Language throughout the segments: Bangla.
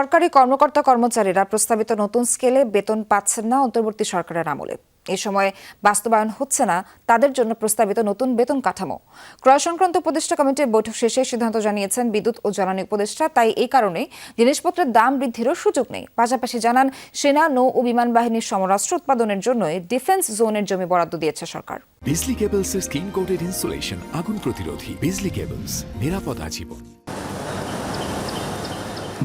সরকারি কর্মকর্তা-কর্মচারীরা প্রস্তাবিত নতুন স্কেলে বেতন পাচ্ছেন না অন্তর্বর্তী সরকারের আমলে। এ সময় বাস্তবায়ন হচ্ছে না তাদের জন্য প্রস্তাবিত নতুন বেতন কাঠামো। ক্রয় সংক্রান্ত উপদেষ্টা কমিটির বৈঠক শেষে সিদ্ধান্ত জানিয়েছেন বিদ্যুৎ ও জ্বালানি উপদেষ্টা। তাই এই কারণে জিনিসপত্রের দাম বৃদ্ধিরও সুযোগ নেই। পাশাপাশি জানান, সেনা, নৌ ও বিমান বাহিনীর সমরাস্ত্র উৎপাদনের জন্য ডিফেন্স জোনের জমি বরাদ্দ দিয়েছে সরকার। বিজলি কেবলস এর স্কিন কোটেড ইনসুলেশন আগুন প্রতিরোধী। বিজলি কেবলস, নিরাপদ আজীবন।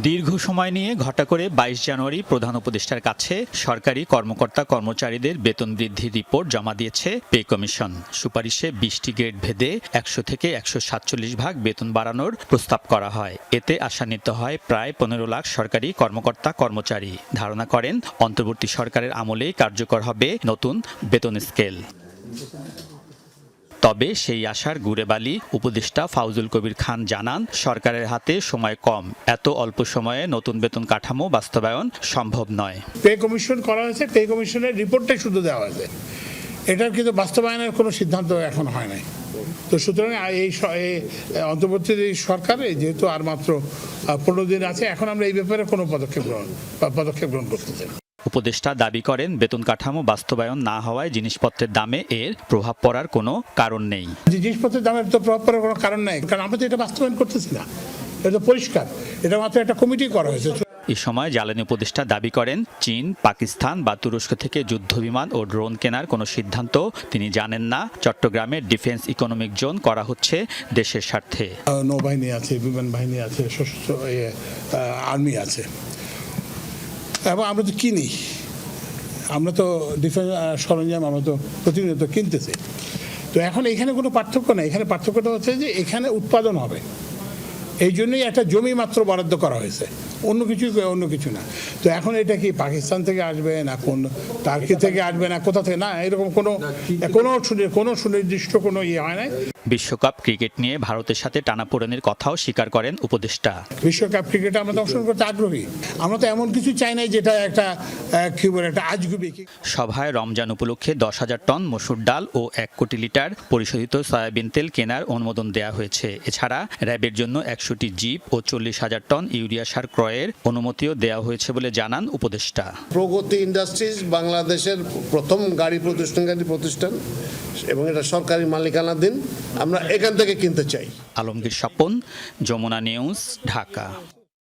দীর্ঘ সময় নিয়ে ঘটা করে ২২ জানুয়ারি প্রধান উপদেষ্টার কাছে সরকারি কর্মকর্তা কর্মচারীদের বেতন বৃদ্ধির রিপোর্ট জমা দিয়েছে পে কমিশন। সুপারিশে ২০টি গ্রেড ভেদে ১০০ থেকে ১৪৭ ভাগ বেতন বাড়ানোর প্রস্তাব করা হয়। এতে আশান্বিত হয় প্রায় ১৫ লাখ সরকারি কর্মকর্তা কর্মচারী। ধারণা করেন অন্তর্বর্তী সরকারের আমলেই কার্যকর হবে নতুন বেতন স্কেল। তবে সেই আশার গুড়ে বালি উপদেষ্টা ফাউজুল কবির খান জানান, সরকারের হাতে সময় কম। এত অল্প সময়ে নতুন বেতন কাঠামো বাস্তবায়ন সম্ভব নয়। পে কমিশন করা হয়েছে, পে কমিশনের রিপোর্টটাই শুধু দেওয়া হয়েছে, এটার কিন্তু বাস্তবায়নের কোনো সিদ্ধান্ত এখন হয় নাই। তো সুতরাং এই অন্তর্বর্তী সরকার যেহেতু আর মাত্র ১৫ দিন আছে, এখন আমরা এই ব্যাপারে কোনো পদক্ষেপ গ্রহণ করতে চাই। উপদেষ্টা দাবি করেন, বেতন কাঠামো বাস্তবায়ন না হওয়ায় জিনিসপত্রের দামে এর প্রভাব পড়ার কোনো কারণ নেই। জিনিসপত্রের দামের তো প্রভাব পড়ার কোনো কারণ নাই, কারণ আমরা তো এটা বাস্তবায়ন করতেছি না। এটা পরিষ্কার, এটা মাত্র একটা কমিটি করা হয়েছে। এ সময় জ্বালানি উপদেষ্টা দাবি করেন, চীন, পাকিস্তান বা তুরস্ক থেকে যুদ্ধবিমান ও ড্রোন কেনার কোনো সিদ্ধান্ত তিনি জানেন না। চট্টগ্রামের ডিফেন্স ইকোনমিক জোন করা হচ্ছে দেশের স্বার্থে। নৌবাহিনী আছে, বিমান বাহিনী আছে, সশস্ত্র আর্মি আছে, এবং আমরা তো কিনি, আমরা তো ডিফেন্স সরঞ্জাম আমরা তো প্রতিনিয়ত কিনতেছি। তো এখন এখানে কোনো পার্থক্য নেই। এখানে পার্থক্যটা হচ্ছে যে এখানে উৎপাদন হবে, এই জন্যই একটা জমি মাত্র বরাদ্দ করা হয়েছে, অন্য কিছু না। তো এখন এটা কি পাকিস্তান থেকে আসবে না কোন টার্কি থেকে আসবে না কোথা থেকে, না এরকম কোনো সুনির্দিষ্ট কোনো ইয়ে হয় না। বিশ্বকাপ ক্রিকেট নিয়ে ভারতের সাথে টানাপোড়েনের কথাও স্বীকার করেন উপদেষ্টা। বিশ্বকাপ ক্রিকেটে আমরা তো অংশগ্রহণ করতে আগ্রহী, আমরা তো এমন কিছু চাই নাই যেটা একটা কি বলে একটা আজগুবি। সভায় রমজান উপলক্ষে ১০,০০০ টন মসুর ডাল ও ১ কোটি লিটার পরিশোধিত সয়াবিন তেল কেনার অনুমোদন দেওয়া হয়েছে। এছাড়া র্যাবের জন্য ১০০টি জিপ ও ৪০,০০০ টন ইউরিয়া সার ক্রয়ের অনুমতিও দেওয়া হয়েছে বলে জানান উপদেষ্টা। প্রগতি ইন্ডাস্ট্রিজ বাংলাদেশের প্রথম গাড়ি প্রতিষ্ঠান এবং এটা সরকারি মালিকানাধীন। আমরা এখান থেকে কিনতে চাই। আলমগীর স্বপন, যমুনা নিউজ, ঢাকা।